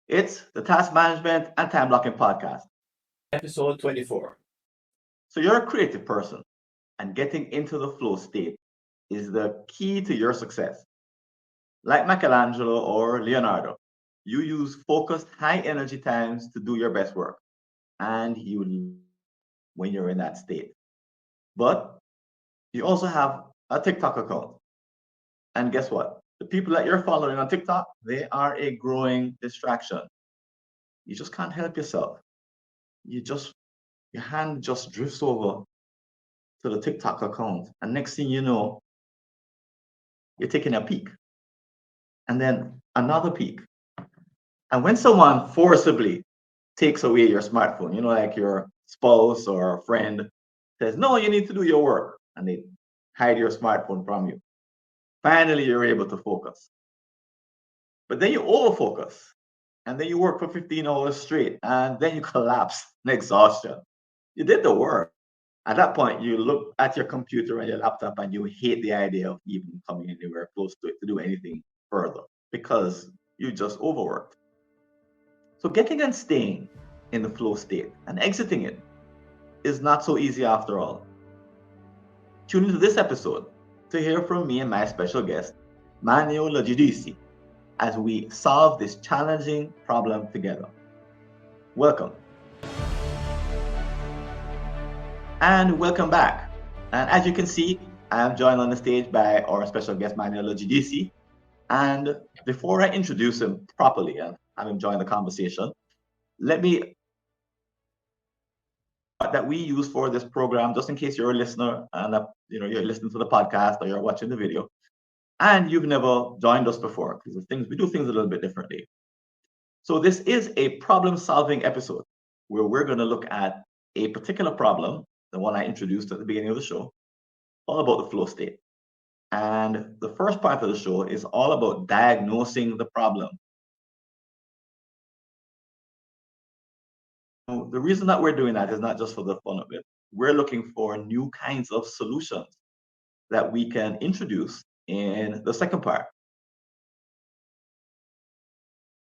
It's the Task Management and Time Blocking Podcast, episode 24. So, you're a creative person, and getting into the flow state is the key to your success. Like Michelangelo or Leonardo, you use focused, high energy times to do your best work, and you love when you're in that state. But you also have a TikTok account. And guess what? The people that you're following on TikTok, they are a growing distraction. You just can't help yourself. You just your hand just drifts over to the TikTok account, and next thing you know, you're taking a peek, and then another peek. And when someone forcibly takes away your smartphone, like your spouse or a friend says, "No, you need to do your work," and they hide your smartphone from you. Finally, you're able to focus. But then you overfocus, and then you work for 15 hours straight, and then you collapse in exhaustion. You did the work. At that point, you look at your computer and your laptop and you hate the idea of even coming anywhere close to it to do anything further because you just overworked. So, getting and staying in the flow state and exiting it is not so easy after all. Tune into this episode to hear from me and my special guest, Manlio Giudice, as we solve this challenging problem together. Welcome. And welcome back. And as you can see, I am joined on the stage by our special guest, Michaelangelo Giudice. And before I introduce him properly and have him join the conversation, let me that we use for this program, just in case you're a listener and you're listening to the podcast or you're watching the video, and you've never joined us before, because we do things a little bit differently. So this is a problem-solving episode where we're going to look at a particular problem, the one I introduced at the beginning of the show, all about the flow state. And the first part of the show is all about diagnosing the problem. Now, the reason that we're doing that is not just for the fun of it. We're looking for new kinds of solutions that we can introduce in the second part.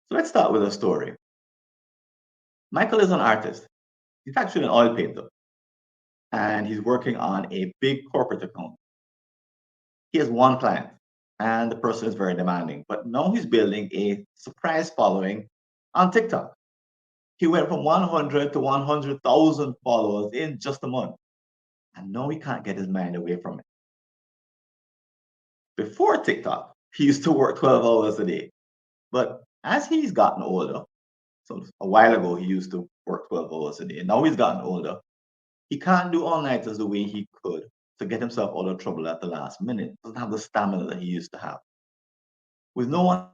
So let's start with a story. Michael is an artist. He's actually an oil painter, and he's working on a big corporate account. He has one client, and the person is very demanding, but now he's building a surprise following on TikTok. He went from 100 to 100,000 followers in just a month, and now he can't get his mind away from it. Before TikTok, he used to work 12 hours a day, but as he's gotten older, so a while ago he used to work 12 hours a day, and now he's gotten older, he can't do all-nighters the way he could to get himself out of trouble at the last minute. Doesn't have the stamina that he used to have. With no one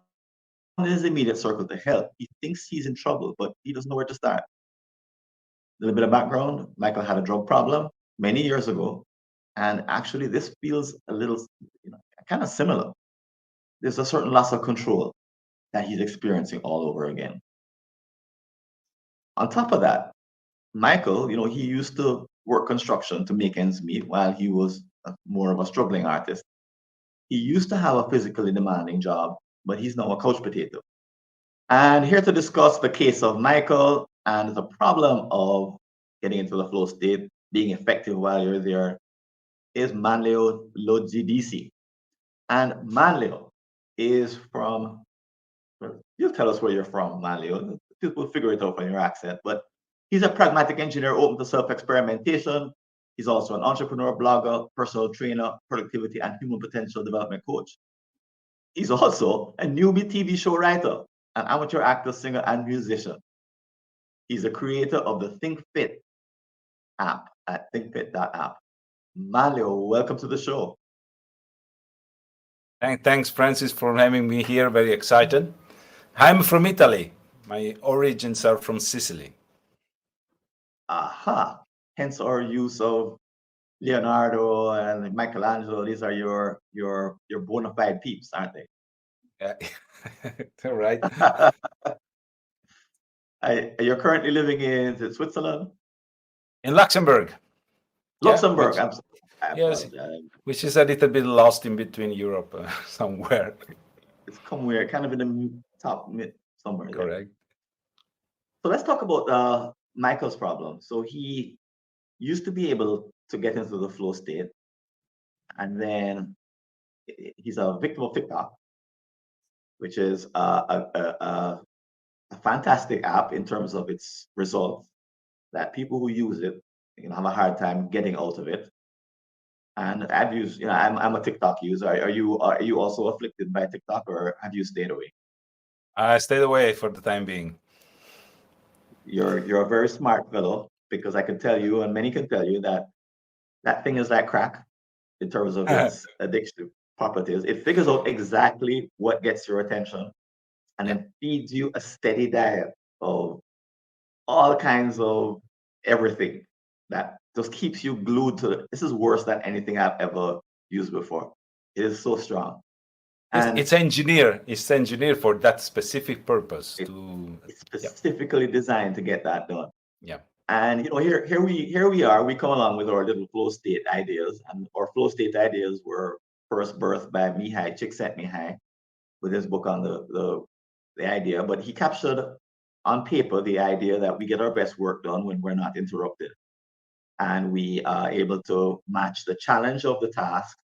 in his immediate circle to help, he thinks he's in trouble, but he doesn't know where to start. A little bit of background: Michael had a drug problem many years ago, and actually this feels a little, kind of similar. There's a certain loss of control that he's experiencing all over again. On top of that, Michael, he used to work construction to make ends meet while he was more of a struggling artist. He used to have a physically demanding job, but he's now a couch potato. And here to discuss the case of Michael and the problem of getting into the flow state, being effective while you're there, is Manlio Giudice. And Manlio is from, you'll tell us where you're from, Manlio. People figure it out from your accent, but he's a pragmatic engineer open to self-experimentation. He's also an entrepreneur, blogger, personal trainer, productivity and human potential development coach. He's also a newbie TV show writer, an amateur actor, singer, and musician. He's a creator of the Think Fit app at thinkfit.app. Manlio, welcome to the show. Thanks, Francis, for having me here. Very excited. I'm from Italy. My origins are from Sicily. Aha. Hence our use of Leonardo and Michelangelo. These are your bona fide peeps, aren't they? All right. You're currently living in Switzerland? In Luxembourg. Luxembourg. Yes, which is a little bit lost in between Europe somewhere. It's somewhere kind of in the top mid somewhere. Correct. So let's talk about Michael's problem. So he used to be able to get into the flow state, and then he's a victim of TikTok, which is a fantastic app in terms of its results. That people who use it, have a hard time getting out of it. And I've used, I'm a TikTok user. Are you also afflicted by TikTok, or have you stayed away? I stayed away for the time being. You're a very smart fellow, because I can tell you, and many can tell you, that that thing is like crack in terms of its addictive properties. It figures out exactly what gets your attention, and then feeds you a steady diet of all kinds of everything that just keeps you glued to it. This is worse than anything I've ever used before. It is so strong. And it's engineered for that specific purpose. It's specifically designed to get that done. Yeah. And here we are. We come along with our little flow state ideas, and our flow state ideas were first birthed by Mihai Csikszentmihalyi with his book on the idea. But he captured on paper the idea that we get our best work done when we're not interrupted, and we are able to match the challenge of the task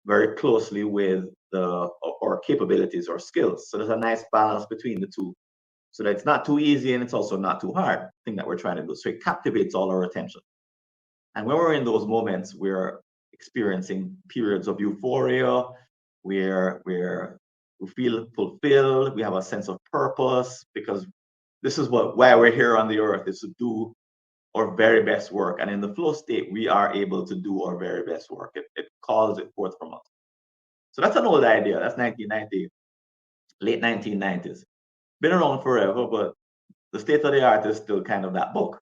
very closely with our capabilities or skills. So there's a nice balance between the two, so that it's not too easy and it's also not too hard thing that we're trying to do. So it captivates all our attention. And when we're in those moments, we're experiencing periods of euphoria, where we feel fulfilled, we have a sense of purpose, because this is why we're here on the earth, is to do our very best work. And in the flow state, we are able to do our very best work. It calls it forth from us. So that's an old idea. That's 1990, late 1990s. Been around forever, but the state of the art is still kind of that book.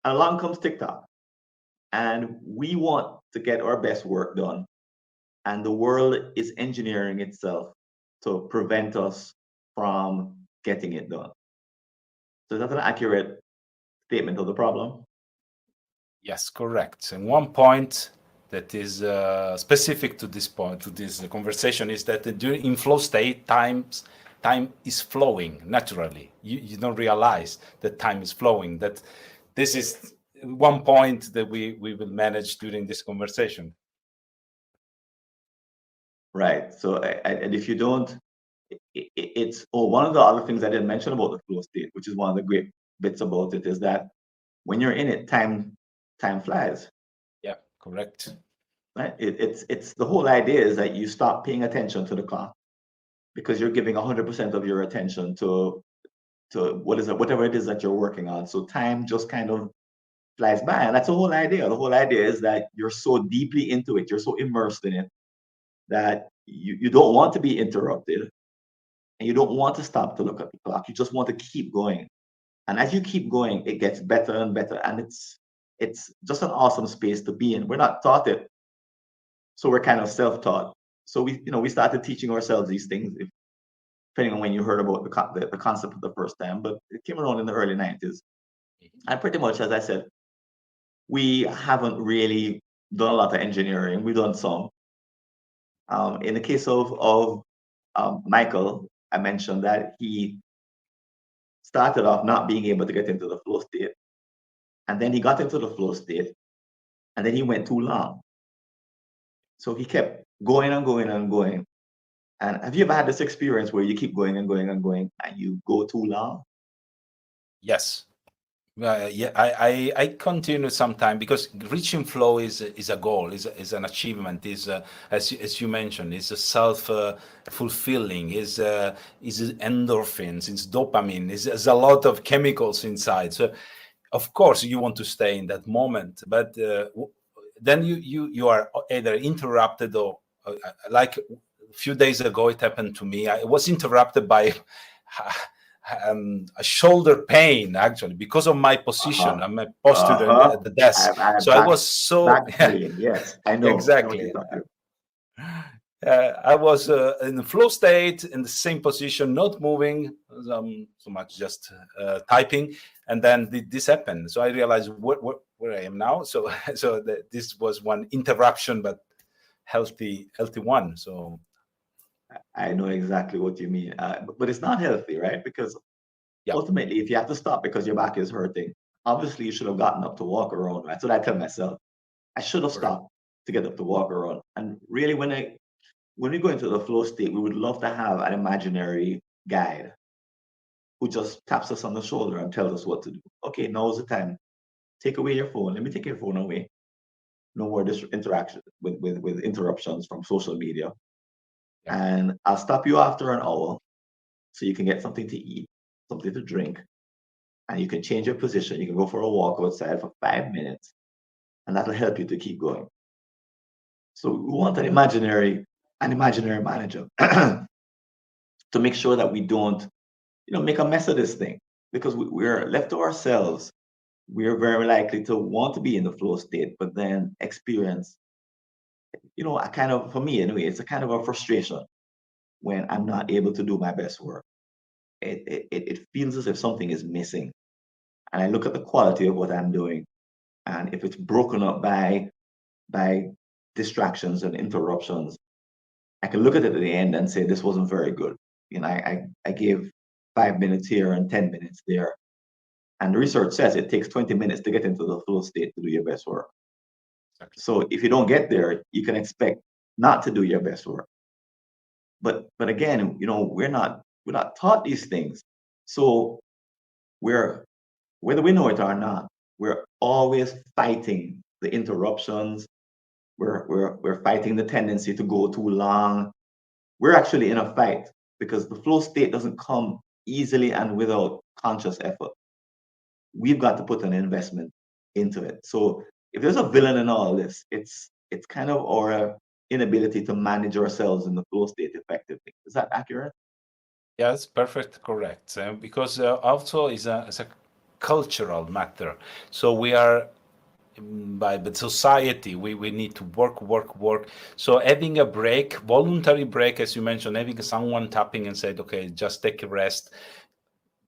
And along comes TikTok. And we want to get our best work done. And the world is engineering itself to prevent us from getting it done. So is that an accurate statement of the problem? Yes, correct. And one point that is specific to this point, to this conversation, is that in flow state, time is flowing naturally. You don't realize that time is flowing. That this is one point that we will manage during this conversation. Right. So, and if you don't, it's one of the other things I didn't mention about the flow state, which is one of the great bits about it, is that when you're in it, time flies. Yeah, correct. Right. It's the whole idea is that you stop paying attention to the clock, because you're giving 100% of your attention to whatever it is that you're working on. So time just kind of flies by, and that's the whole idea. The whole idea is that you're so deeply into it, you're so immersed in it, that you don't want to be interrupted, and you don't want to stop to look at the clock. You just want to keep going. And as you keep going, it gets better and better. And it's just an awesome space to be in. We're not taught it, so we're kind of self-taught. So we started teaching ourselves these things, depending on when you heard about the concept for the first time. But it came around in the early 90s. And pretty much, as I said, we haven't really done a lot of engineering. We've done some. In the case of Michael, I mentioned that he started off not being able to get into the flow state, and then he got into the flow state, and then he went too long. So he kept going and going and going. And have you ever had this experience where you keep going and going and going, and you go too long? Yes. Yeah, I continue sometime, because reaching flow is a goal, is an achievement, is as you mentioned, is a self fulfilling, is endorphins, it's dopamine, is a lot of chemicals inside. So of course you want to stay in that moment, but then you are either interrupted, or like a few days ago it happened to me. I was interrupted by a shoulder pain, actually, because of my position. I'm a posture at the desk. So I was so back pain. Yes, I know exactly. I was in the flow state, in the same position, not moving so much, just typing, and then this happened. So I realized where I am now. So this was one interruption, but healthy one. So I know exactly what you mean, but it's not healthy, right? Because Yeah, ultimately, if you have to stop because your back is hurting, obviously you should have gotten up to walk around. That's what I tell myself. I should have correct. stopped to get up to walk around. And really, when we go into the flow state, we would love to have an imaginary guide who just taps us on the shoulder and tells us what to do. Okay, now's the time. Take away your phone. Let me take your phone away. No more interaction with interruptions from social media. Yeah, And I'll stop you after an hour so you can get something to eat, something to drink, and you can change your position. You can go for a walk outside for 5 minutes, and that'll help you to keep going. So we want an imaginary manager to make sure that we don't, make a mess of this thing. Because we're left to ourselves, we're very likely to want to be in the flow state, but then experience, a kind of, for me anyway, it's a kind of a frustration when I'm not able to do my best work. It feels as if something is missing. And I look at the quality of what I'm doing. And if it's broken up by distractions and interruptions, I can look at it at the end and say this wasn't very good. I gave 5 minutes here and 10 minutes there. And the research says it takes 20 minutes to get into the flow state to do your best work. exactly. So if you don't get there, you can expect not to do your best work. But again, we're not taught these things. So we're, whether we know it or not, we're always fighting the interruptions. We're fighting the tendency to go too long. We're actually in a fight because the flow state doesn't come easily and without conscious effort. We've got to put an investment into it. So if there's a villain in all this, it's kind of our inability to manage ourselves in the flow state effectively. Is that accurate? Yeah, that's perfect, correct. Because also is a cultural matter. So we are by the society, we need to work. So having a break, voluntary break, as you mentioned, having someone tapping and said, okay, just take a rest,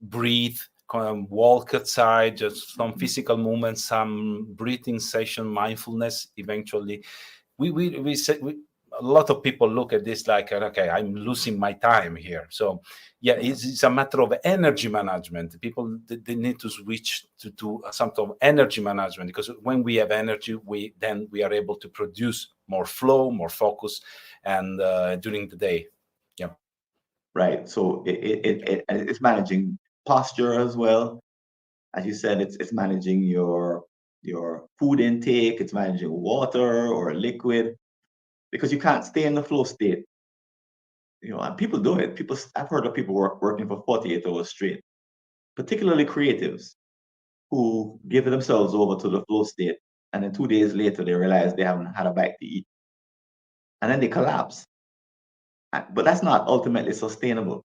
breathe, walk outside, just some physical movements, some breathing session, mindfulness. Eventually, we say a lot of people look at this like, okay, I'm losing my time here. So yeah, it's a matter of energy management. People, they need to switch to do some sort of energy management, because when we have energy, we are able to produce more flow, more focus, and during the day. Yeah. Right. So it's managing posture as well. As you said, it's managing your food intake, it's managing water or liquid, because you can't stay in the flow state. And people do it. I've heard of people working for 48 hours straight, particularly creatives who give themselves over to the flow state, and then 2 days later they realize they haven't had a bite to eat, and then they collapse. But that's not ultimately sustainable,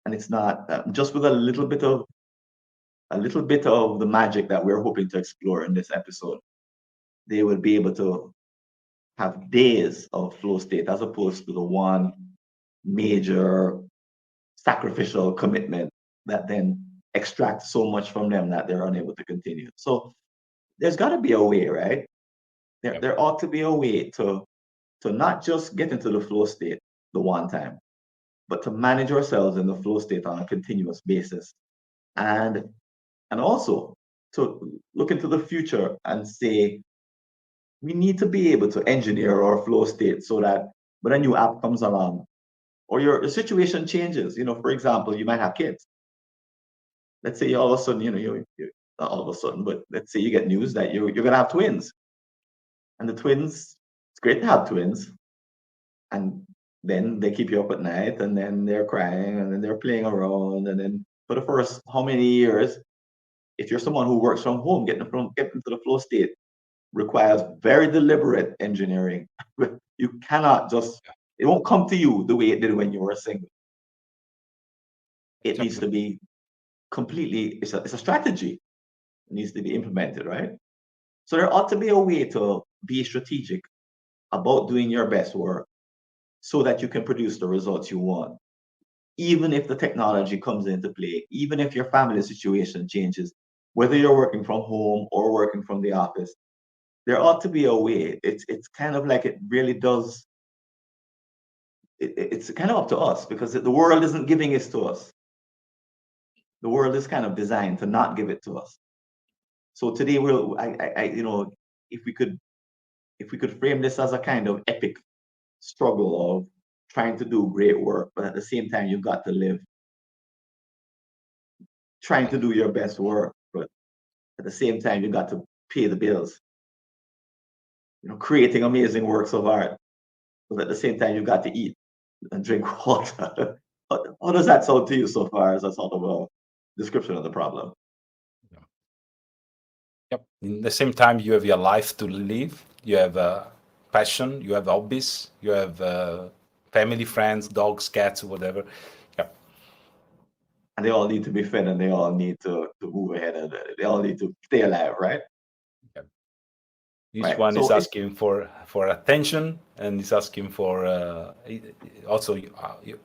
and it's not just with a little bit of the magic that we're hoping to explore in this episode. They will be able to have days of flow state as opposed to the one major sacrificial commitment that then extracts so much from them that they're unable to continue. So there's got to be a way, right? There, Yeah. there ought to be a way to not just get into the flow state the one time, but to manage ourselves in the flow state on a continuous basis. And and also to look into the future and say we need to be able to engineer our flow state so that when a new app comes along or your situation changes, for example, you might have kids. Let's say all of a sudden, you not all of a sudden, but let's say you get news that you're going to have twins. And the twins, it's great to have twins. And then they keep you up at night, and then they're crying, and then they're playing around. And then for the first how many years, if you're someone who works from home, getting into the flow state requires very deliberate engineering. You cannot just, it won't come to you the way it did when you were single. It needs Exactly. to be completely, it's a strategy. It needs to be implemented, right? So there ought to be a way to be strategic about doing your best work so that you can produce the results you want. Even if the technology comes into play, even if your family situation changes, whether you're working from home or working from the office, there ought to be a way. It's kind of like it really does. It's kind of up to us because the world isn't giving this to us. The world is kind of designed to not give it to us. So today, if we could frame this as a kind of epic struggle of trying to do great work, but at the same time, you've got to live, trying to do your best work, but at the same time, you've got to pay the bills. Creating amazing works of art, but at the same time, you've got to eat and drink water. How does that sound to you so far as a sort of a description of the problem? Yep. In the same time, you have your life to live. You have a passion. You have hobbies. You have family, friends, dogs, cats, whatever. Yep. And they all need to be fed, and they all need to move ahead, and they all need to stay alive, right? Yep. Each right. one is asking for attention, and is asking for also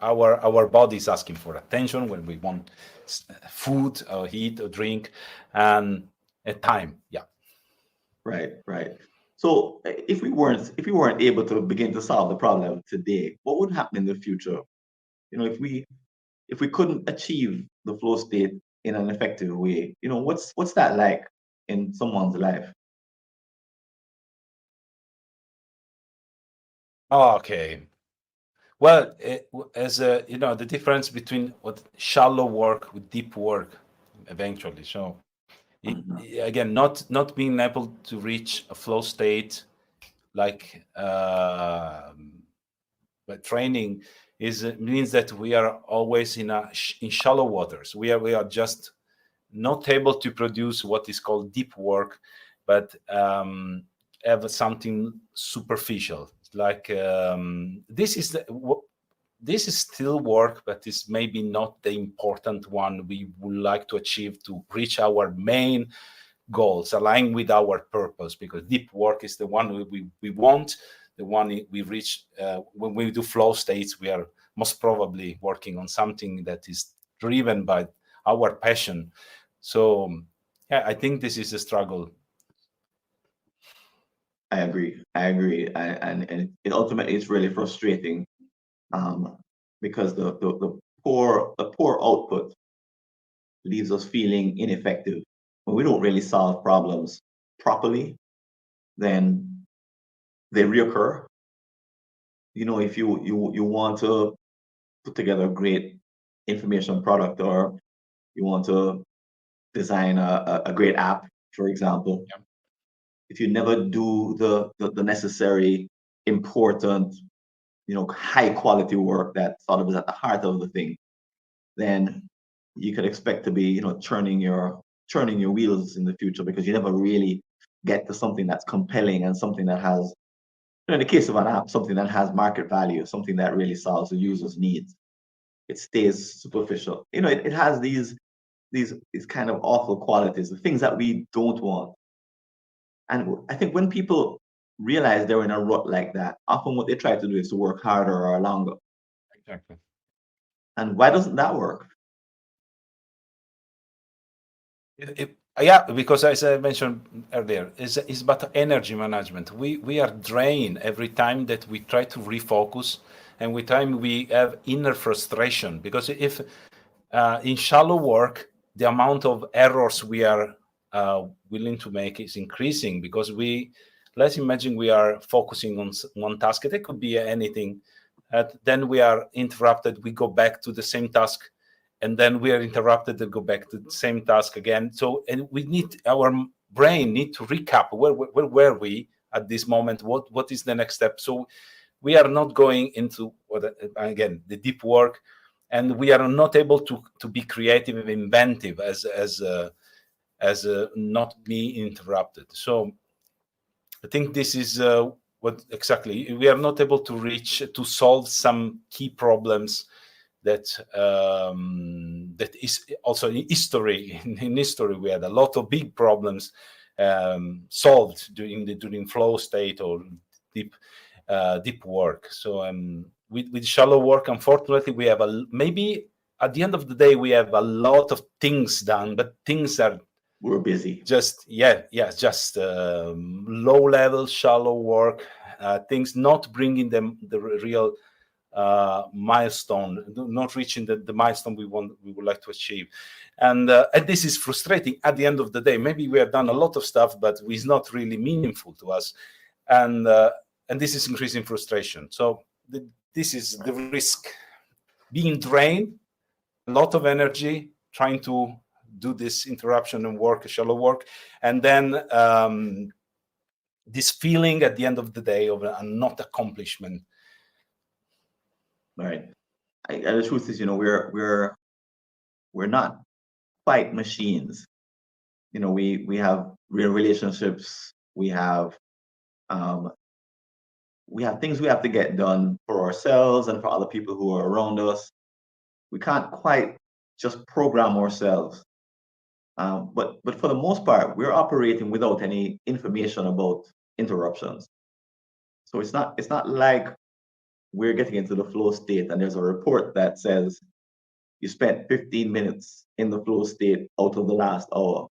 our body is asking for attention when we want food or eat or drink, and time. Yeah. Right. So if we weren't able to begin to solve the problem today, what would happen in the future? If we couldn't achieve the flow state in an effective way, what's that like in someone's life? Okay. Well, as the difference between what shallow work with deep work, eventually. So again, not being able to reach a flow state like but training means that we are always in shallow waters. We are just not able to produce what is called deep work, but have something superficial. Like this is still work, but it's maybe not the important one we would like to achieve to reach our main goals, align with our purpose, because deep work is the one we want, the one we reach. When we do flow states, we are most probably working on something that is driven by our passion. So yeah, I think this is a struggle. I agree. And it ultimately is really frustrating, because the poor output leaves us feeling ineffective. When we don't really solve problems properly, then they reoccur. If you want to put together a great information product, or you want to design a great app, for example, if you never do the necessary, important, high quality work that sort of is at the heart of the thing, then you could expect to be, churning your wheels in the future, because you never really get to something that's compelling, and something that has, in the case of an app, something that has market value, something that really solves the user's needs. It stays superficial. It has these kind of awful qualities, the things that we don't want. And I think when people realize they're in a rut like that, often what they try to do is to work harder or longer. Exactly. And why doesn't that work? Yeah, because as I mentioned earlier, it's about energy management. We are drained every time that we try to refocus, and with time we have inner frustration, because if in shallow work, the amount of errors we are willing to make is increasing, because let's imagine we are focusing on one task. It could be anything. Then we are interrupted. We go back to the same task, and then we are interrupted to go back to the same task again. So, and our brain need to recap where were we at this moment. What is the next step? So we are not going into again the deep work, and we are not able to be creative and inventive as not be interrupted. So I think this is what exactly we are not able to solve some key problems that is also in history. In history, we had a lot of big problems solved during flow state or deep work. So with shallow work, unfortunately, we have maybe at the end of the day we have a lot of things done, but things are we're busy. Just low level, shallow work, things not bringing them the real milestone, not reaching the milestone we would like to achieve. And this is frustrating at the end of the day. Maybe we have done a lot of stuff, but it's not really meaningful to us. And this is increasing frustration. So this is the risk. Being drained, a lot of energy, trying to do this interruption and work, shallow work, and then this feeling at the end of the day of a not accomplishment. Right. The truth is, we're not quite machines. We have real relationships. We have things we have to get done for ourselves and for other people who are around us. We can't quite just program ourselves. But for the most part, we're operating without any information about interruptions. So it's not like we're getting into the flow state and there's a report that says you spent 15 minutes in the flow state out of the last hour.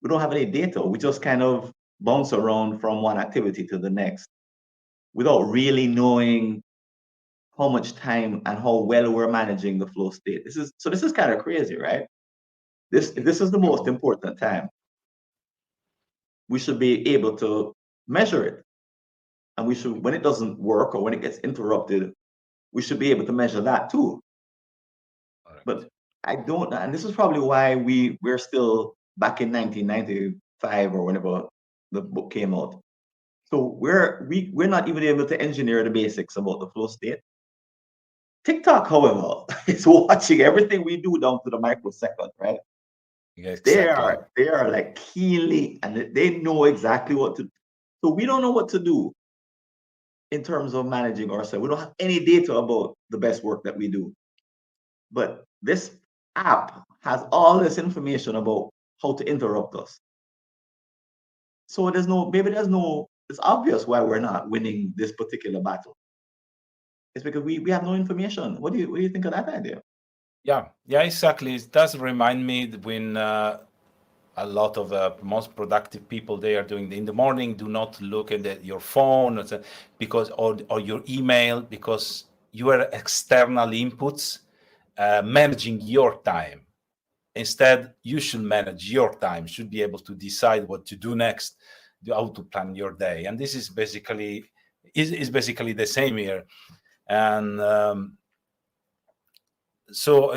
We don't have any data. We just kind of bounce around from one activity to the next without really knowing how much time and how well we're managing the flow state. This is kind of crazy, right? If this is the most important time, we should be able to measure it. And we should, when it doesn't work or when it gets interrupted, we should be able to measure that too. Right. But I don't, and this is probably why we're still back in 1995 or whenever the book came out. So we're not even able to engineer the basics about the flow state. TikTok, however, is watching everything we do down to the microsecond, right? Yeah, exactly. They are like keenly, and they know exactly what to do. So we don't know what to do in terms of managing ourselves. We don't have any data about the best work that we do. But this app has all this information about how to interrupt us. So it's obvious why we're not winning this particular battle. It's because we have no information. What do you think of that idea? Yeah, exactly. It does remind me when a lot of most productive people, they are doing in the morning, do not look at your phone or your email, because you are external inputs managing your time. Instead, you should manage your time, should be able to decide what to do next, how to plan your day. And this is basically the same here. And so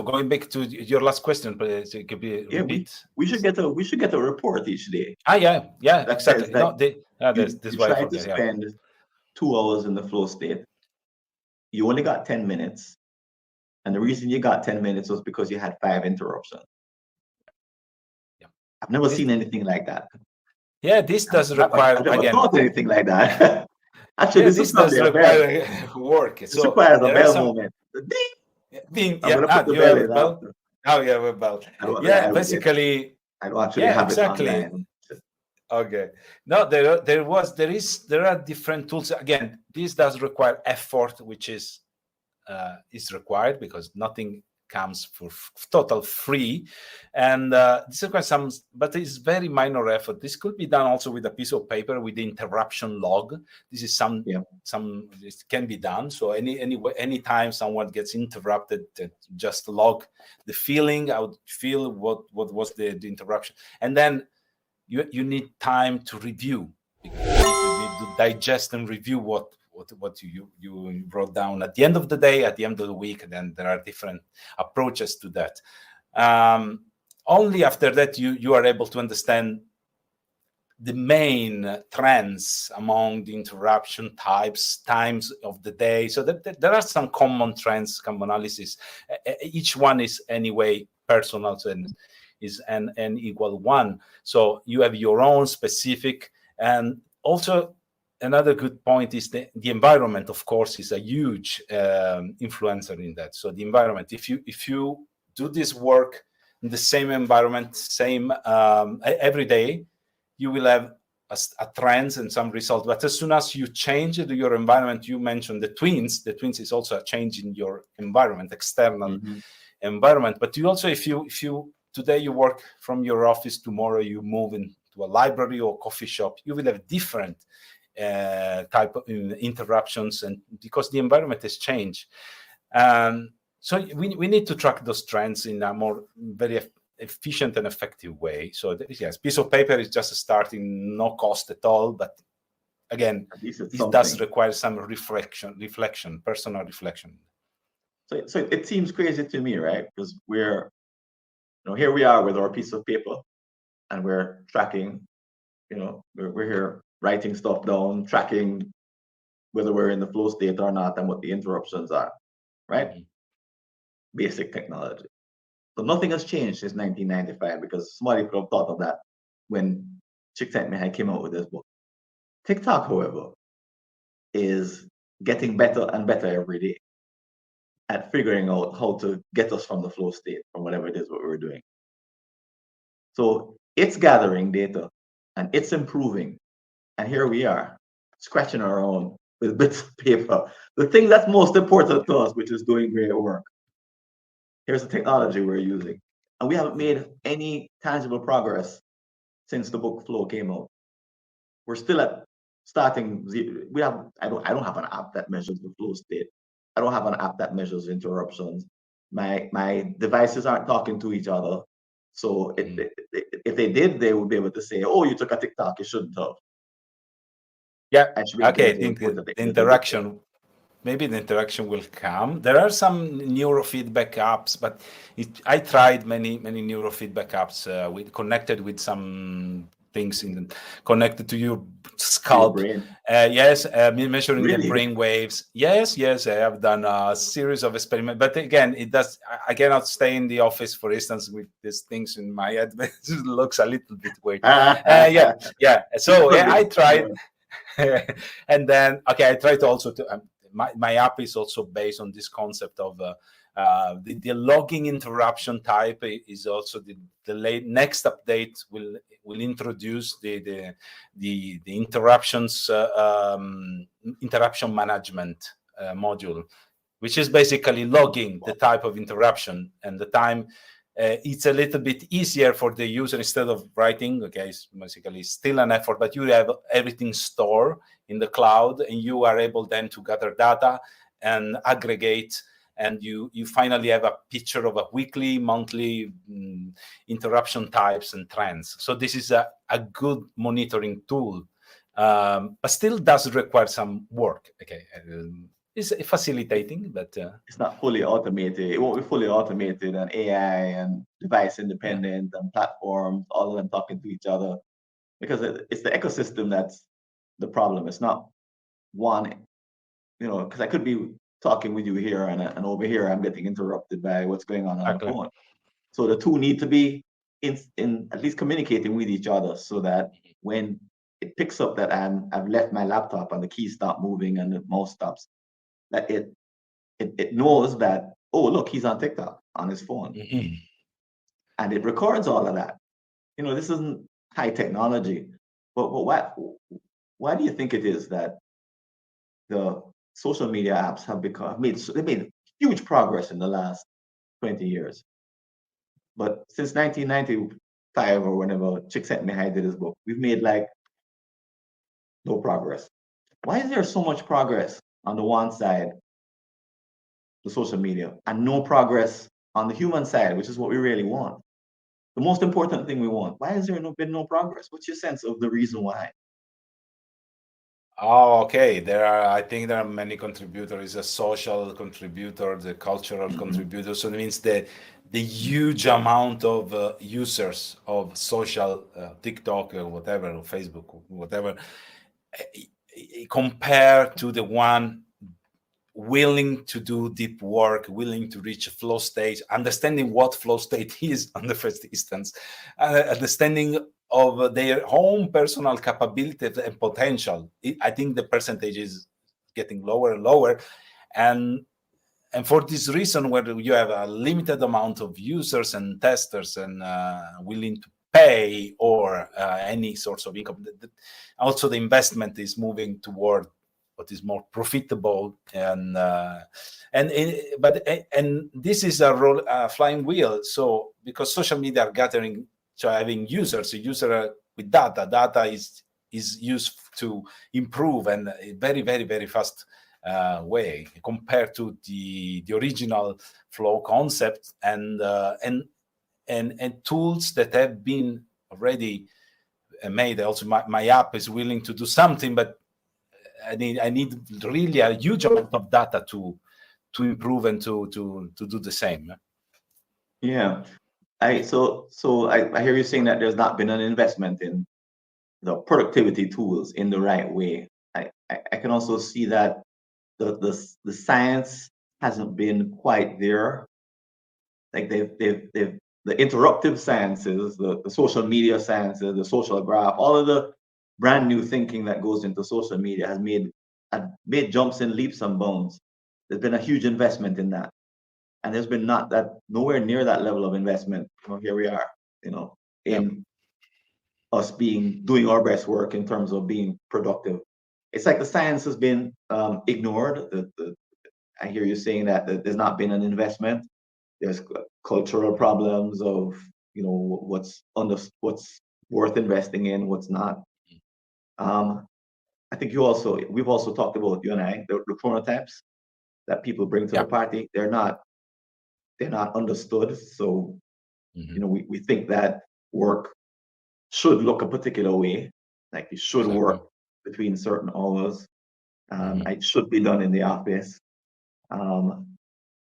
going back to your last question, please, repeat. We should get a report each day. Yeah, exactly. This why I forget. Spend 2 hours in the flow state. You only got 10 minutes, and the reason you got 10 minutes was because you had 5 interruptions. Yeah. I've never seen anything like that. Yeah, this does require I've never thought anything like that. Actually, this does require work. This requires a bell moment. Ding. I'm gonna put the bell in. Oh, yeah, a bell. Basically. I don't actually have exactly. It online. Okay. No, there are different tools. Again, this does require effort, which is required because nothing comes for total free, and this requires some, but it's very minor effort. This could be done also with a piece of paper with the interruption log. This is this can be done. So any time someone gets interrupted, just log the feeling. I would feel what was the interruption, and then you need time to review. You need to digest and review what you wrote down at the end of the day, at the end of the week. And then there are different approaches to that. Only after that you are able to understand the main trends among the interruption types, times of the day. So that there are some common trends, commonalities. Each one is anyway personal, and is an equal one. So you have your own specific. And also another good point is the environment, of course, is a huge influencer in that. So the environment, if you do this work in the same environment, same every day, you will have a trends and some results. But as soon as you change your environment, you mentioned the twins is also a change in your environment, external environment. But you also, if you today you work from your office, tomorrow you move into a library or coffee shop, you will have different type of interruptions, and because the environment has changed. So we need to track those trends in a more very efficient and effective way. So yes, piece of paper is just starting, no cost at all, but again, it does require some reflection, personal reflection. So it seems crazy to me, right? Because we're, here we are with our piece of paper, and we're tracking, we're here writing stuff down, tracking whether we're in the flow state or not, and what the interruptions are, right? Mm-hmm. Basic technology. So nothing has changed since 1995, because somebody could have thought of that when Csikszentmihalyi came out with this book. TikTok, however, is getting better and better every day at figuring out how to get us from the flow state, from whatever it is what we're doing. So it's gathering data and it's improving. And here we are, scratching our own with bits of paper. The thing that's most important to us, which is doing great work. Here's the technology we're using. And we haven't made any tangible progress since the book Flow came out. We're still at starting. I don't have an app that measures the flow state. I don't have an app that measures interruptions. My devices aren't talking to each other. So if they did, they would be able to say, "Oh, you took a TikTok, you shouldn't have." Yeah. Okay. I think the interaction. Maybe the interaction will come. There are some neurofeedback apps, but I tried many neurofeedback apps connected with some things connected to your scalp. Yes, measuring the brain waves. Yes, I have done a series of experiments, but again, I cannot stay in the office, for instance, with these things in my head. It looks a little bit weird. Yeah. So I tried, and then I tried also to. My app is also based on this concept of the logging interruption type is also the next update will introduce the interruptions interruption management module, which is basically logging the type of interruption and the time. It's a little bit easier for the user instead of writing. It's basically still an effort, but you have everything stored in the cloud, and you are able then to gather data and aggregate, and you finally have a picture of a weekly, monthly interruption types and trends. So this is a good monitoring tool, but still does require some work. It's facilitating, but it's not fully automated. It won't be fully automated, and AI and device independent and platforms, all of them talking to each other, because it's the ecosystem that's the problem. It's not one, because I could be talking with you here and over here I'm getting interrupted by what's going on the phone. So the two need to be in at least communicating with each other, so that when it picks up that I've left my laptop and the keys stop moving and the mouse stops, that it knows that, oh, look, he's on TikTok on his phone. Mm-hmm. And it records all of that. This isn't high technology, but why do you think it is that the social media apps have made huge progress in the last 20 years? But since 1995 or whenever Csikszentmihalyi did his book, we've made no progress. Why is there so much progress on the one side, the social media, and no progress on the human side, which is what we really want? The most important thing we want. Why has there been no progress? What's your sense of the reason why? Oh, okay. I think there are many contributors. A social contributor, the cultural contributor. So it means the huge amount of users of social, TikTok or whatever, or Facebook, or whatever, compared to the one willing to do deep work, willing to reach a flow state, understanding what flow state is on the first instance, understanding of their own personal capabilities and potential. I think the percentage is getting lower and lower. And for this reason, where you have a limited amount of users and testers and willing to pay or any source of income, also the investment is moving toward what is more profitable, and this is a flying wheel. So because social media are gathering, so having users, a user with data is is used to improve and a very, very, very fast way compared to the original flow concept and tools that have been already made. Also, my app is willing to do something, but I need really a huge amount of data to improve and to do the same. Yeah. I hear you saying that there's not been an investment in the productivity tools in the right way. I can also see that the science hasn't been quite there. Like they've the interruptive sciences, the social media sciences, the social graph, all of the brand new thinking that goes into social media has made jumps and leaps and bounds. There's been a huge investment in that, and there's been nowhere near that level of investment. Here we are, in us doing our best work in terms of being productive. It's like the science has been ignored. I hear you saying that there's not been an investment. There's cultural problems of what's worth investing in, what's not. I think we've also talked about, you and I, the chronotypes that people bring to the party. They're not understood. So we think that work should look a particular way, like you should work between certain hours. It should be done in the office. And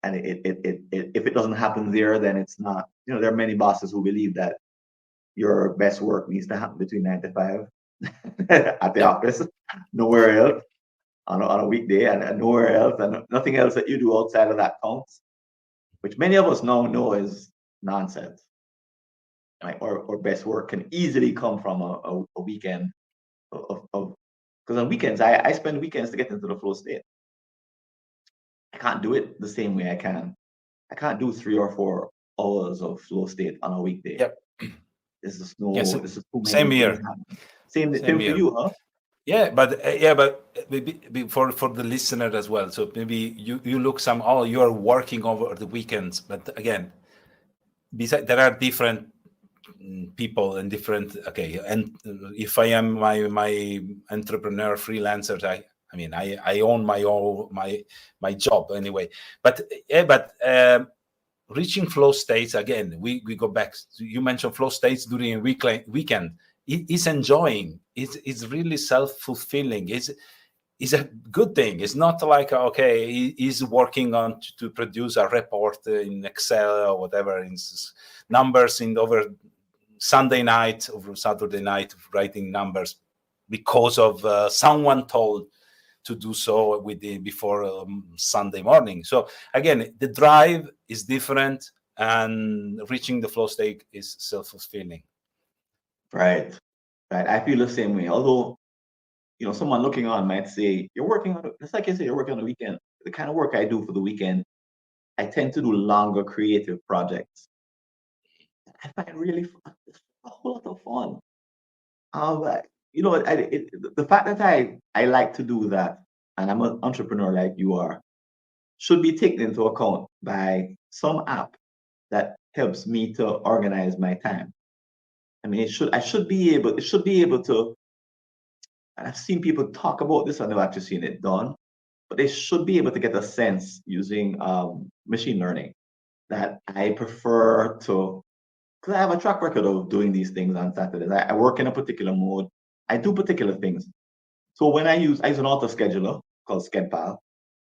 if it doesn't happen there, then it's not. There are many bosses who believe that your best work needs to happen between 9 to 5 at the office, nowhere else on a weekday, and nowhere else, and nothing else that you do outside of that counts, which many of us now know is nonsense. Right? Or best work can easily come from a weekend because on weekends I spend weekends to get into the flow state. I can't do it the same way I can't do 3 or 4 hours of flow state on a weekday. Yep. This is too many same here. Same for you, huh? Yeah, but maybe for the listener as well. So maybe you look you are working over the weekends, but again, besides there are different people and different. Okay, and if I am my entrepreneur freelancer, I own my job anyway. But reaching flow states again, we go back. You mentioned flow states during a weekend. It's enjoying. It's really self-fulfilling. It's a good thing. It's not like he's working on to produce a report in Excel or whatever in numbers over Sunday night, over Saturday night, writing numbers because of someone told to do so before Sunday morning. So again, the drive is different, and reaching the flow state is self-fulfilling. Right. I feel the same way. Although, someone looking on might say, "You're working on it's like you say, you're working on the weekend." The kind of work I do for the weekend, I tend to do longer creative projects. I find really fun. It's a whole lot of fun. The fact that I like to do that, and I'm an entrepreneur like you are, should be taken into account by some app that helps me to organize my time. I mean, it should be able to, and I've seen people talk about this, I've never actually seen it done, but they should be able to get a sense using machine learning that I prefer to, because I have a track record of doing these things on Saturdays. I work in a particular mode. I do particular things. So when I use an auto scheduler called SchedPal.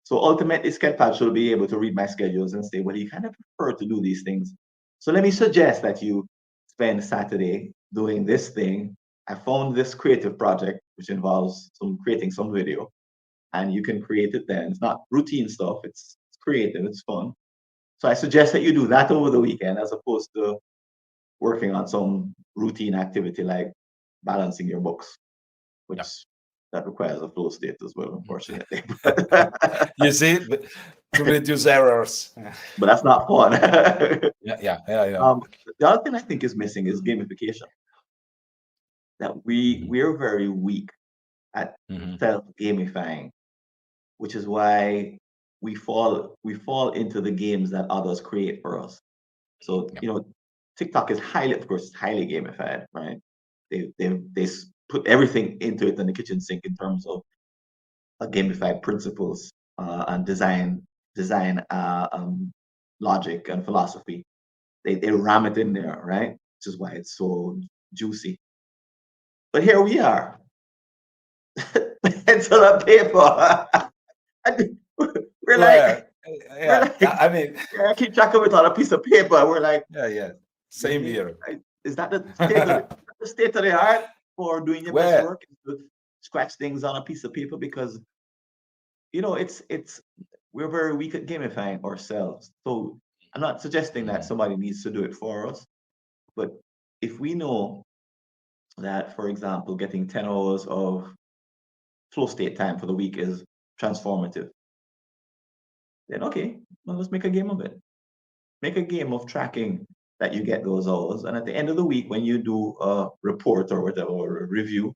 So ultimately, SchedPal should be able to read my schedules and say, well, you kind of prefer to do these things. So let me suggest that you spend Saturday doing this thing. I found this creative project, which involves creating some video, and you can create it then. It's not routine stuff. It's creative. It's fun. So I suggest that you do that over the weekend as opposed to working on some routine activity like balancing your books, which that requires a flow state as well, unfortunately. You see, to reduce errors. But that's not fun. Yeah. The other thing I think is missing is gamification. That we're very weak at self-gamifying, which is why we fall into the games that others create for us. So TikTok is highly gamified, right? They put everything into it in the kitchen sink in terms of gamified principles and design logic and philosophy. They ram it in there, right? Which is why it's so juicy. But here we are, pencil and paper. We're like, yeah. I mean, I keep track of it on a piece of paper. We're like, yeah. Same really? here. Is that the state of the art for doing your best work? Is to scratch things on a piece of paper, because it's we're very weak at gamifying ourselves. So I'm not suggesting that somebody needs to do it for us, but if we know that, for example, getting 10 hours of flow state time for the week is transformative, then okay, well, let's make a game of it. Make a game of tracking that you get those hours. And at the end of the week, when you do a report or whatever, or a review,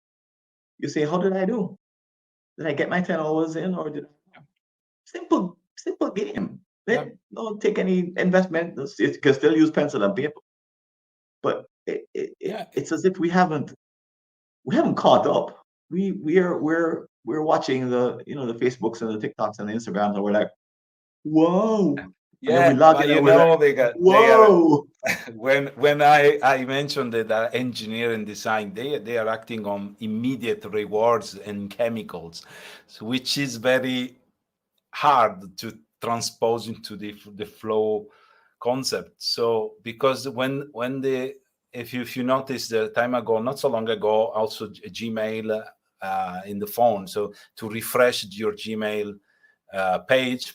you say, how did I do? Did I get my 10 hours in, or did I? Simple game. Don't take any investment. You can still use pencil and paper. But it's as if we haven't caught up. We're watching the the Facebooks and the TikToks and the Instagrams, and we're like, whoa. And then we log in and we're like, whoa. When I mentioned that engineer and design, they are acting on immediate rewards and chemicals, which is very hard to transpose into the flow concept. So because if you notice, the time ago, not so long ago, also Gmail in the phone. So to refresh your Gmail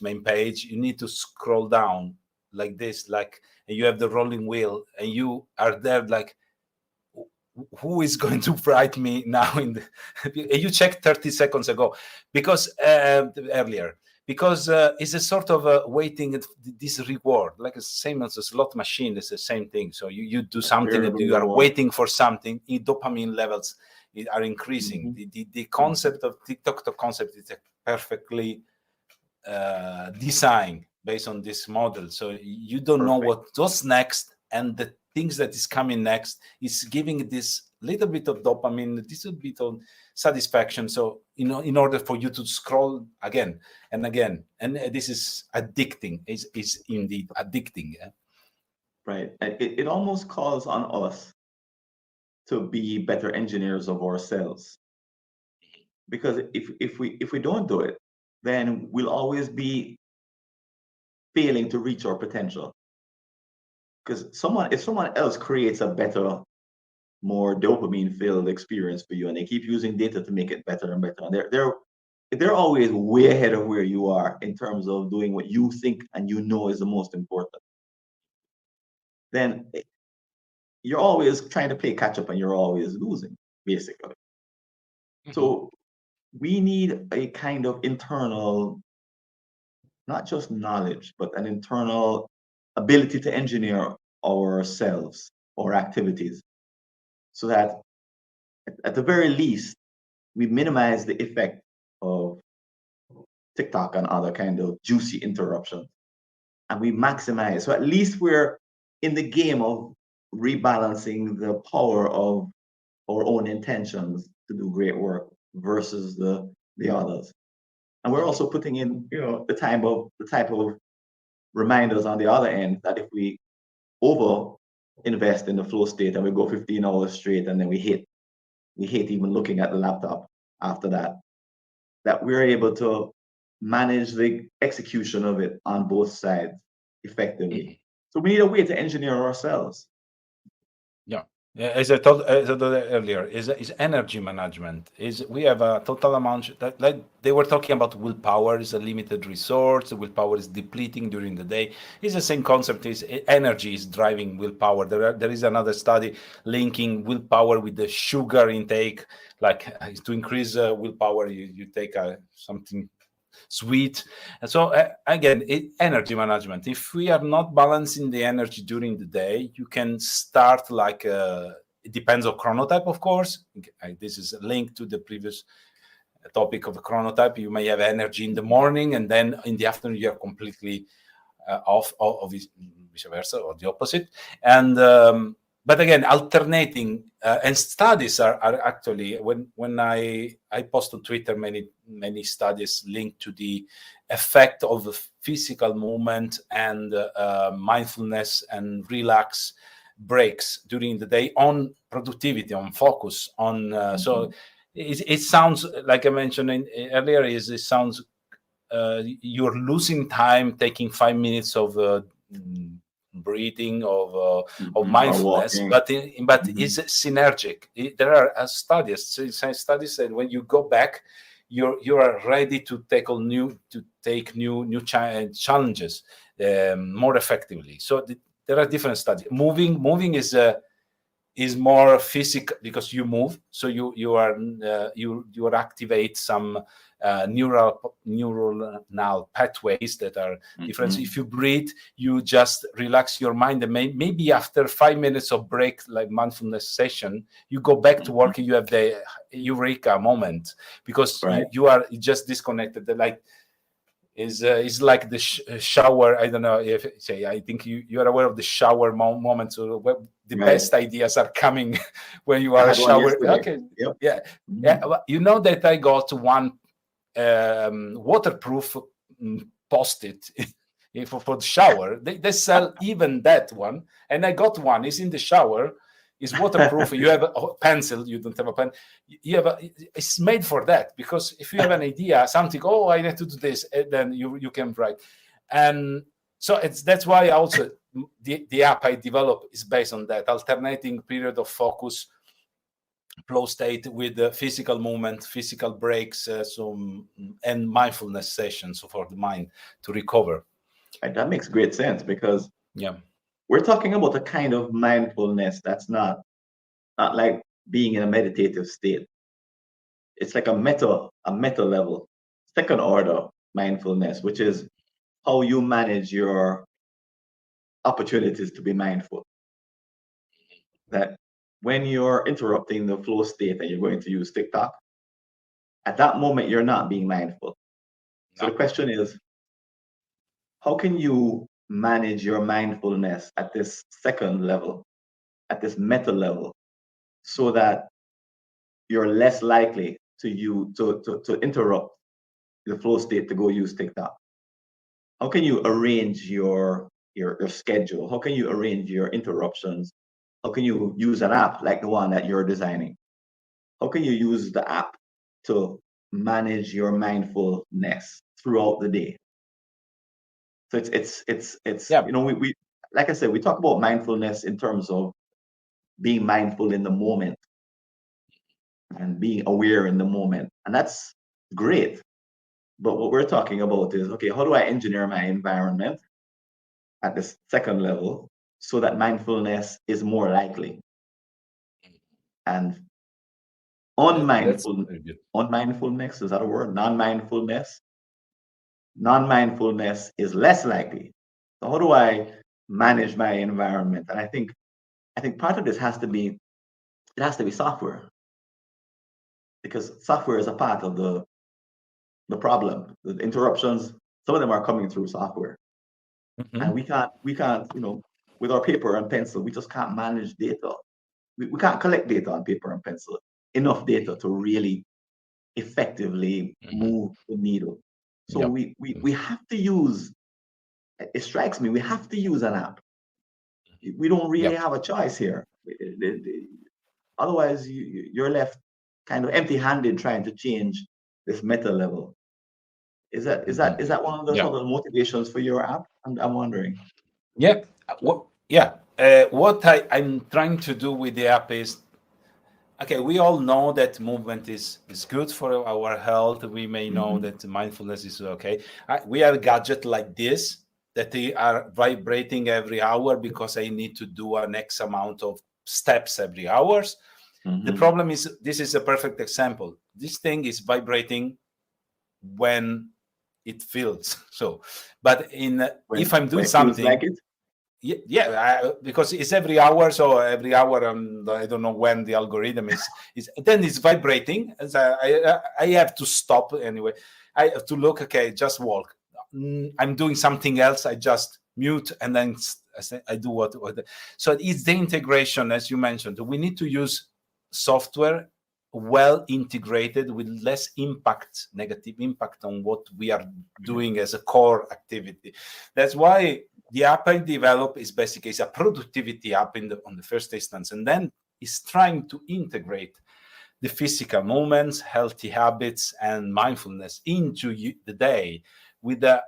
main page, you need to scroll down like this, and you have the rolling wheel, and you are there like, who is going to write me now you checked 30 seconds ago, because earlier, because it's a sort of waiting this reward, like the same as a slot machine. It's the same thing. So you do something and you are waiting for something. Dopamine levels are increasing. The concept of TikTok, the concept is perfectly designed based on this model. So you don't know what's next, and the things that is coming next is giving this little bit of dopamine, this little bit of satisfaction. So in order for you to scroll again and again, and this is addicting. Is indeed addicting. Yeah? Right. It almost calls on us to be better engineers of ourselves, because if we don't do it, then we'll always be failing to reach our potential. Because if someone else creates a better, more dopamine-filled experience for you, and they keep using data to make it better and better, and they're always way ahead of where you are in terms of doing what you think and is the most important, then you're always trying to play catch up and you're always losing, basically. So we need a kind of internal, not just knowledge, but an internal ability to engineer ourselves or activities, so that at the very least we minimize the effect of TikTok and other kind of juicy interruptions, and we maximize. So at least we're in the game of rebalancing the power of our own intentions to do great work versus the others. And we're also putting in, the type of reminders on the other end, that if we over invest in the flow state and we go 15 hours straight, and then we hate even looking at the laptop after that we're able to manage the execution of it on both sides effectively. So we need a way to engineer ourselves. Yeah, as I told earlier, is energy management. We have a total amount that, like they were talking about, willpower is a limited resource. Willpower is depleting during the day. It's the same concept. Is energy is driving willpower. There is another study linking willpower with the sugar intake. Like to increase willpower, you take something sweet. And so again, energy management. If we are not balancing the energy during the day, you can start like it depends on chronotype, of course. This is a link to the previous topic of the chronotype. You may have energy in the morning, and then in the afternoon you are completely off, vice versa, or the opposite. And but again, alternating and studies are actually, when I post on Twitter many studies linked to the effect of the physical movement and mindfulness and relax breaks during the day on productivity, on focus, on so it sounds like I mentioned earlier. It sounds you're losing time taking 5 minutes of breathing, of mindfulness, but it's synergic. There are studies that when you go back, you are ready to take new challenges more effectively. So there are different studies. Moving is more physical because you move, so you activate some neuronal pathways that are different. So if you breathe, you just relax your mind, and maybe after 5 minutes of break, like mindfulness session, you go back to work and you have the eureka moment because you are just disconnected. Like is like the shower. I don't know if I think you are aware of the shower moments where the best ideas are coming when you are shower. Okay, yeah. You know that I got one waterproof post-it for the shower. They sell even that one, and I got one. It's in the shower. It's waterproof. You have a pencil. You don't have a pen. It's made for that, because if you have an idea, something, I need to do this, and then you can write. And so that's why also the app I develop is based on that, alternating period of focus, flow state with physical movement, physical breaks, and mindfulness sessions for the mind to recover. And that makes great sense, because we're talking about a kind of mindfulness that's not like being in a meditative state. It's like a meta level, second order mindfulness, which is how you manage your opportunities to be mindful. That when you're interrupting the flow state and you're going to use TikTok, at that moment, you're not being mindful. So the question is, how can you manage your mindfulness at this second level, at this meta level, so that you're less likely to interrupt the flow state to go use TikTok? How can you arrange your schedule? How can you arrange your interruptions? How can you use an app like the one that you're designing? How can you use the app to manage your mindfulness throughout the day? So it's we like I said, we talk about mindfulness in terms of being mindful in the moment and being aware in the moment, and that's great. But what we're talking about is, okay, how do I engineer my environment at the second level so that mindfulness is more likely? And unmindfulness, is that a word? Non-mindfulness is less likely. So how do I manage my environment? And I think part of this has to be software, because software is a part of the problem. The interruptions, some of them are coming through software. And we can't, with our paper and pencil, we just can't manage data. We can't collect data on paper and pencil, enough data to really effectively move the needle. So we have to use, it strikes me, we have to use an app. We don't really have a choice here. Otherwise, you're left kind of empty-handed trying to change this meta level. Is that one of the sort of motivations for your app? I'm wondering. What I'm trying to do with the app is, okay, we all know that movement is good for our health. We may know that mindfulness is okay. We have a gadget like this that they are vibrating every hour because I need to do an X amount of steps every hours. The problem is, this is a perfect example. This thing is vibrating when it feels so, but if I'm doing something like it, because it's every hour. So every hour, I don't know when the algorithm is then it's vibrating. I have to stop anyway. I have to look. Okay, just walk. I'm doing something else. I just mute and then I do what. So it's the integration, as you mentioned. We need to use software well integrated with less impact, negative impact on what we are doing as a core activity. That's why the app I develop is basically a productivity app on the first instance, and then is trying to integrate the physical movements, healthy habits, and mindfulness into the day with the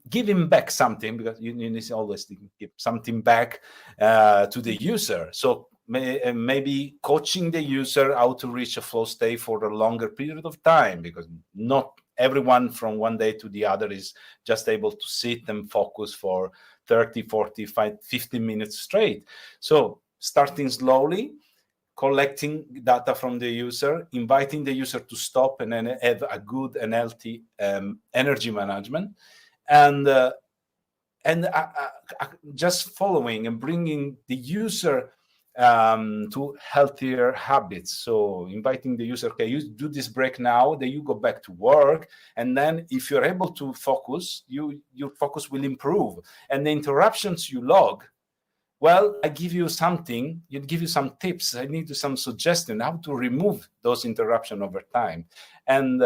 giving back something, because you need to always give something back to the user. So maybe coaching the user how to reach a flow state for a longer period of time, because not everyone from one day to the other is just able to sit and focus for 30, 45, 50 minutes straight. So starting slowly, collecting data from the user, inviting the user to stop and then have a good and healthy energy management, and just following and bringing the user to healthier habits. So inviting the user, okay, you do this break now, then you go back to work, and then if you're able to focus, your focus will improve, and the interruptions you log, well, I give you something, give you some tips. I need some suggestion how to remove those interruptions over time. And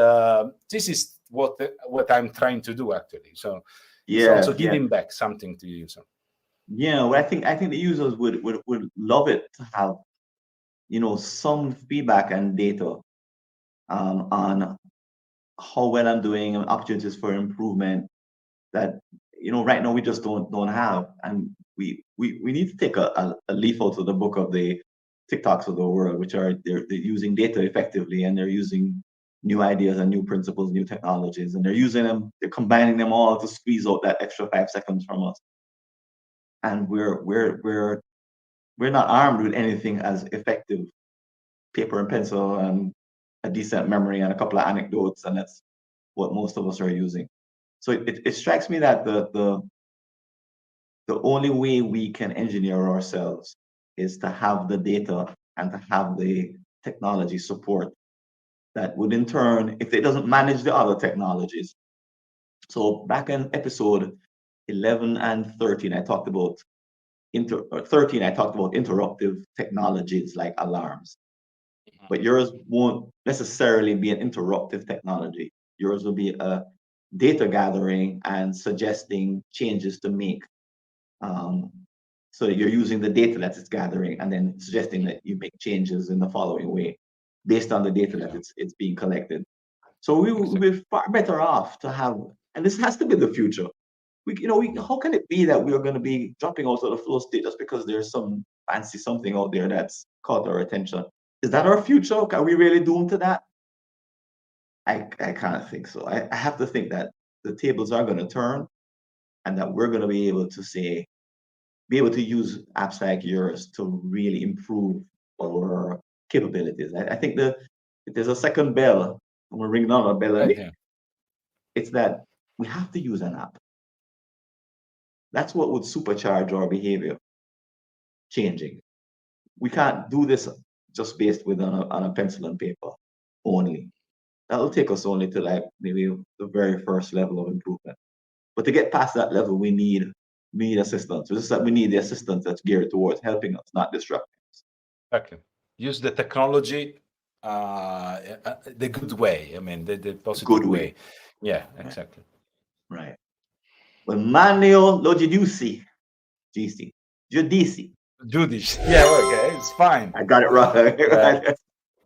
this is what I'm trying to do, actually. So it's also giving back something to the user. Yeah, well, I think the users would love it to have, some feedback and data on how well I'm doing and opportunities for improvement that right now we just don't have. And we need to take a leaf out of the book of the TikToks of the world, which are they're using data effectively, and they're using new ideas and new principles, new technologies, and they're combining them all to squeeze out that extra 5 seconds from us. And we're not armed with anything as effective, paper and pencil and a decent memory and a couple of anecdotes, and that's what most of us are using. So it strikes me that the only way we can engineer ourselves is to have the data and to have the technology support that would in turn, if it doesn't manage the other technologies. So back in episode 11 and 13, I talked about 13, I talked about interruptive technologies like alarms. But yours won't necessarily be an interruptive technology. Yours will be a data gathering and suggesting changes to make. So you're using the data that it's gathering and then suggesting that you make changes in the following way based on the data that it's being collected. So we're far better off to have, and this has to be the future. How can it be that we are going to be dropping out of the flow state just because there's some fancy something out there that's caught our attention? Is that our future? Are we really doomed to that? I can't think so. I have to think that the tables are going to turn, and that we're going to be able to use apps like yours to really improve our capabilities. I think if there's a second bell, and we're ringing on a bell, it's that we have to use an app. That's what would supercharge our behavior changing. We can't do this just based on a pencil and paper only. That'll take us only to like maybe the very first level of improvement. But to get past that level, we need assistance. It's just that we need the assistance that's geared towards helping us, not disrupting us. Exactly. Use the technology the good way. I mean, the positive Good way. Yeah, exactly. Right. Well, Manlio lo Giudice. Giudice. Giudice. Yeah, okay, it's fine. I got it right.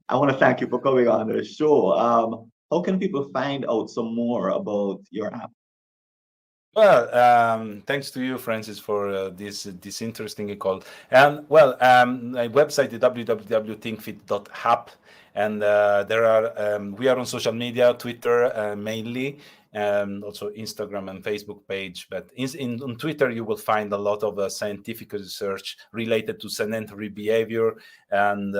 I want to thank you for coming on the show. How can people find out some more about your app? Well, thanks to you, Francis, for this interesting call. My website is www.thinkfit.app, and we are on social media, Twitter mainly, also Instagram and Facebook page. But on Twitter, you will find a lot of scientific research related to sedentary behavior and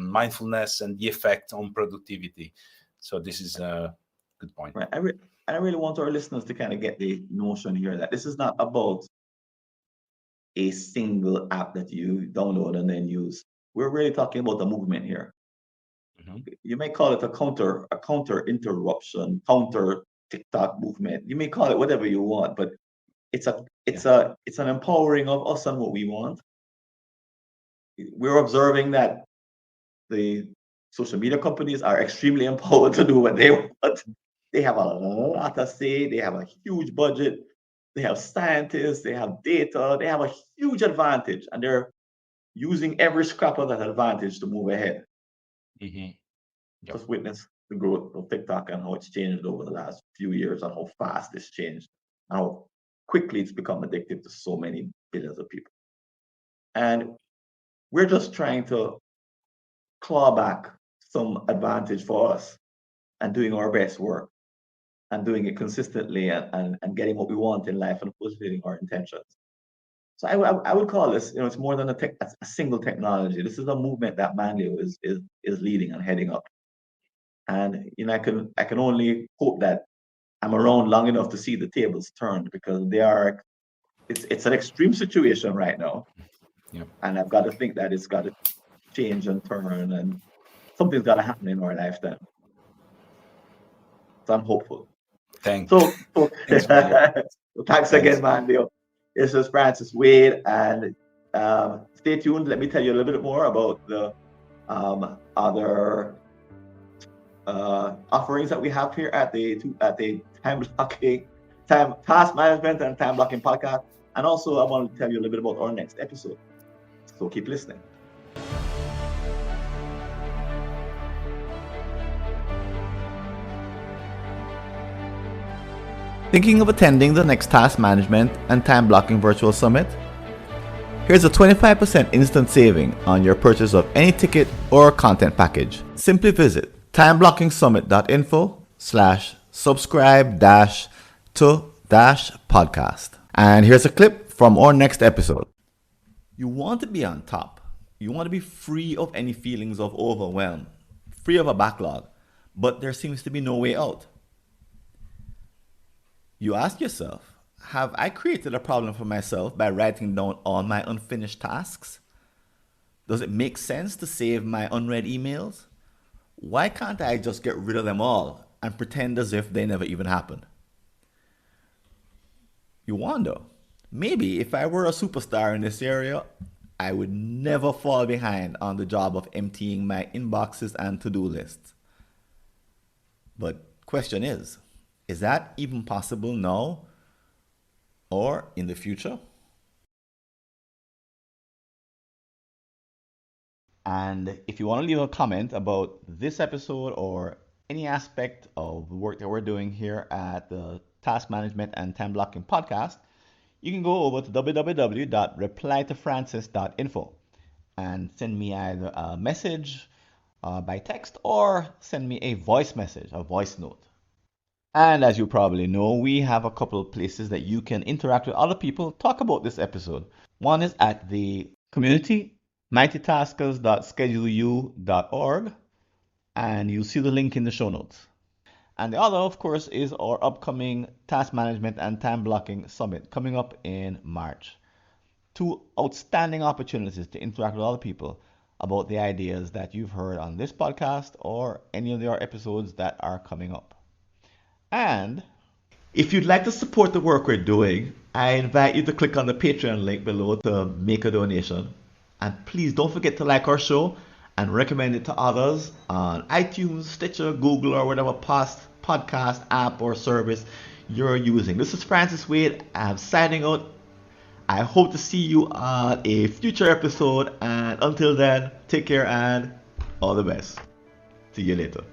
mindfulness and the effect on productivity. So this is a good point. Right. I really want our listeners to kind of get the notion here that this is not about a single app that you download and then use. We're really talking about the movement here. Mm-hmm. You may call it a counter interruption, counter TikTok movement. You may call it whatever you want, but it's an empowering of us and what we want. We're observing that the social media companies are extremely empowered to do what they want. They have a lot to say. They have a huge budget. They have scientists. They have data. They have a huge advantage, and they're using every scrap of that advantage to move ahead. Yep. Just witness the growth of TikTok and how it's changed over the last few years and how fast it's changed and how quickly it's become addictive to so many billions of people. And we're just trying to claw back some advantage for us and doing our best work and doing it consistently and getting what we want in life and fulfilling our intentions. So I would call this, it's more than a single technology. This is a movement that Manlio is leading and heading up. And I can only hope that I'm around long enough to see the tables turned, because it's an extreme situation right now. Yep. And I've got to think that it's got to change and turn, and something's got to happen in our lifetime. So I'm hopeful. Thanks. Thanks again, Manlio. This is Francis Wade, and stay tuned. Let me tell you a little bit more about the other offerings that we have here at the task management and time blocking podcast. And also, I want to tell you a little bit about our next episode. So keep listening. Thinking of attending the next Task Management and Time Blocking Virtual Summit? Here's a 25% instant saving on your purchase of any ticket or content package. Simply visit timeblocking.summit.info/subscribe-to-podcast. And here's a clip from our next episode. You want to be on top. You want to be free of any feelings of overwhelm, free of a backlog, but there seems to be no way out. You ask yourself, have I created a problem for myself by writing down all my unfinished tasks? Does it make sense to save my unread emails? Why can't I just get rid of them all and pretend as if they never even happened? You wonder, maybe if I were a superstar in this area, I would never fall behind on the job of emptying my inboxes and to-do lists. But question is that even possible now or in the future? And if you want to leave a comment about this episode or any aspect of the work that we're doing here at the Task Management and Time Blocking Podcast, you can go over to www.replytofrancis.info and send me either a message by text or send me a voice message, a voice note. And as you probably know, we have a couple of places that you can interact with other people, talk about this episode. One is at the community, mightytaskers.scheduleu.org, and you'll see the link in the show notes. And the other, of course, is our upcoming Task Management and Time Blocking Summit coming up in March. 2 outstanding opportunities to interact with other people about the ideas that you've heard on this podcast or any of our episodes that are coming up. And if you'd like to support the work we're doing, I invite you to click on the Patreon link below to make a donation. And please don't forget to like our show and recommend it to others on iTunes, Stitcher, Google, or whatever podcast app or service you're using. This is Francis Wade. I'm signing out. I hope to see you on a future episode. And until then, take care and all the best. See you later.